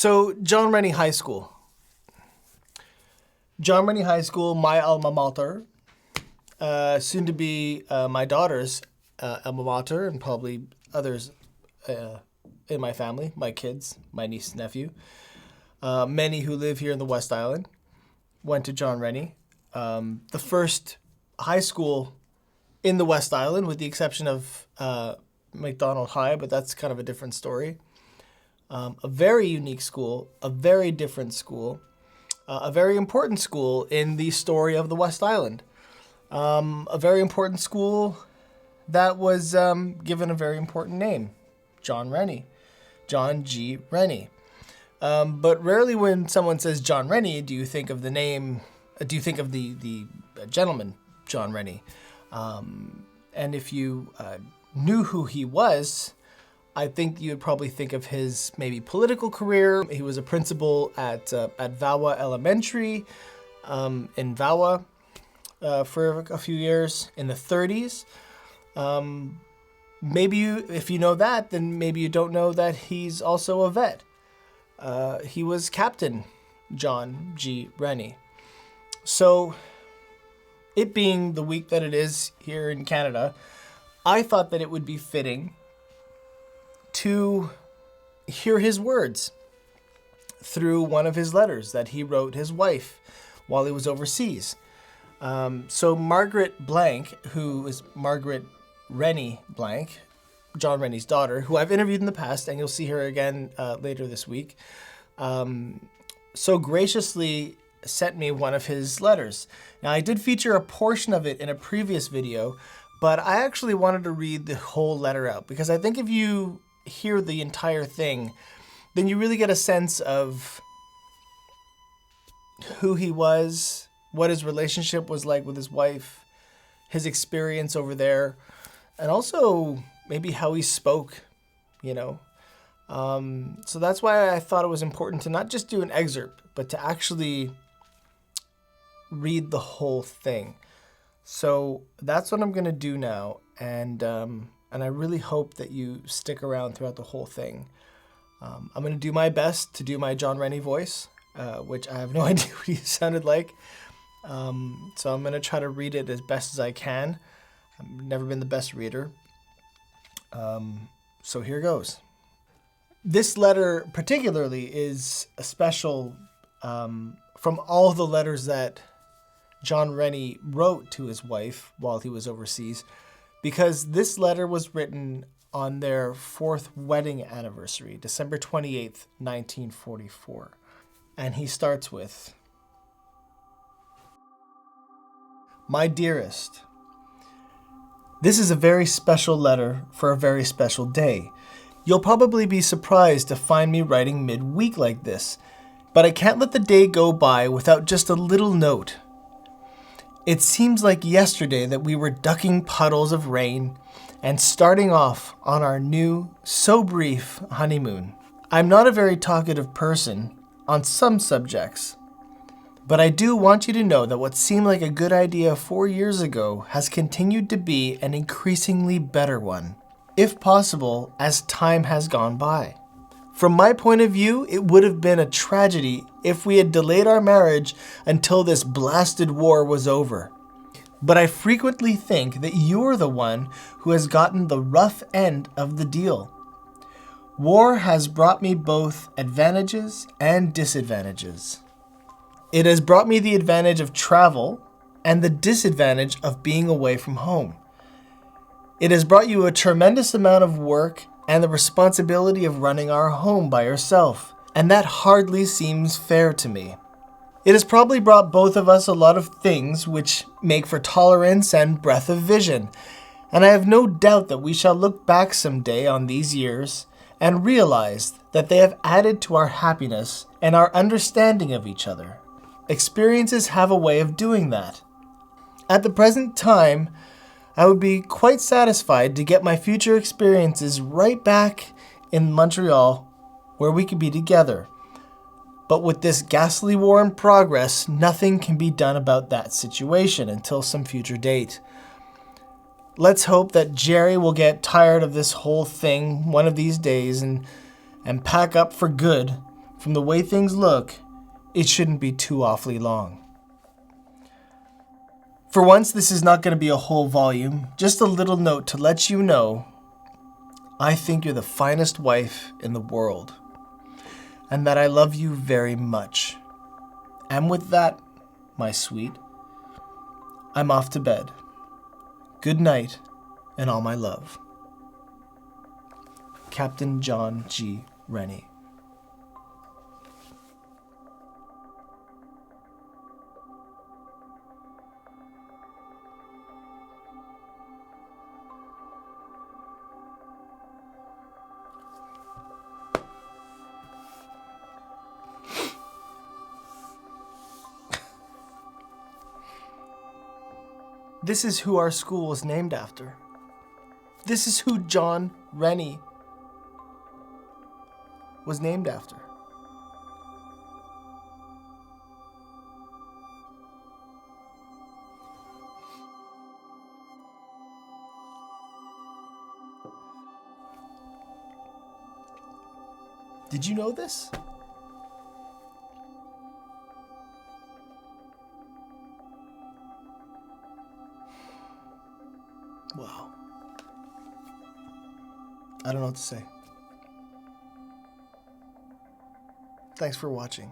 So, John Rennie High School. John Rennie High School, my alma mater, soon to be my daughter's alma mater, and probably others in my family, my kids, my niece and nephew. Many who live here in the West Island went to John Rennie. The first high school in the West Island, with the exception of McDonald High, but that's kind of a different story. A very unique school, a very different school, a very important school in the story of the West Island. A very important school that was given a very important name, John Rennie, John G. Rennie. But rarely when someone says John Rennie, do you think of the name, do you think of the gentleman, John Rennie? And if you knew who he was, I think you would probably think of his maybe political career. He was a principal at Vawa Elementary in Vawa for a few years in the 30s. Maybe if you know that, then maybe you don't know that he's also a vet. He was Captain John G. Rennie. So, it being the week that it is here in Canada, I thought that it would be fitting to hear his words through one of his letters that he wrote his wife while he was overseas. So Margaret Blank, who is Margaret Rennie Blank, John Rennie's daughter, who I've interviewed in the past, and you'll see her again later this week, so graciously sent me one of his letters. Now, I did feature a portion of it in a previous video, but I actually wanted to read the whole letter out, because I think if you hear the entire thing, then you really get a sense of who he was, what his relationship was like with his wife, his experience over there, and also maybe how he spoke, you know. So that's why I thought it was important to not just do an excerpt, but to actually read the whole thing. So that's what I'm going to do now, and I really hope that you stick around throughout the whole thing. I'm going to do my best to do my John Rennie voice, which I have no idea what he sounded like. So I'm going to try to read it as best as I can. I've never been the best reader. So here goes. This letter particularly is a special from all the letters that John Rennie wrote to his wife while he was overseas, because this letter was written on their 4th wedding anniversary, December 28th, 1944. And he starts with, "My dearest, this is a very special letter for a very special day. You'll probably be surprised to find me writing midweek like this, but I can't let the day go by without just a little note. It seems like yesterday that we were ducking puddles of rain and starting off on our new, so brief honeymoon. I'm not a very talkative person on some subjects, but I do want you to know that what seemed like a good idea 4 years ago has continued to be an increasingly better one, if possible, as time has gone by. From my point of view, it would have been a tragedy if we had delayed our marriage until this blasted war was over. But I frequently think that you're the one who has gotten the rough end of the deal. War has brought me both advantages and disadvantages. It has brought me the advantage of travel and the disadvantage of being away from home. It has brought you a tremendous amount of work and the responsibility of running our home by yourself, and that hardly seems fair to me. It has probably brought both of us a lot of things which make for tolerance and breadth of vision, and I have no doubt that we shall look back someday on these years and realize that they have added to our happiness and our understanding of each other. Experiences have a way of doing that. At the present time, I would be quite satisfied to get my future experiences right back in Montreal where we could be together. But with this ghastly war in progress, nothing can be done about that situation until some future date. Let's hope that Jerry will get tired of this whole thing one of these days and pack up for good From the way things look, it shouldn't be too awfully long. For once, this is not going to be a whole volume, just a little note to let you know I think you're the finest wife in the world, and that I love you very much. And with that, my sweet, I'm off to bed. Good night, and all my love. Captain John G. Rennie. This is who our school was named after. This is who John Rennie was named after. Did you know this? Wow. I don't know what to say. Thanks for watching.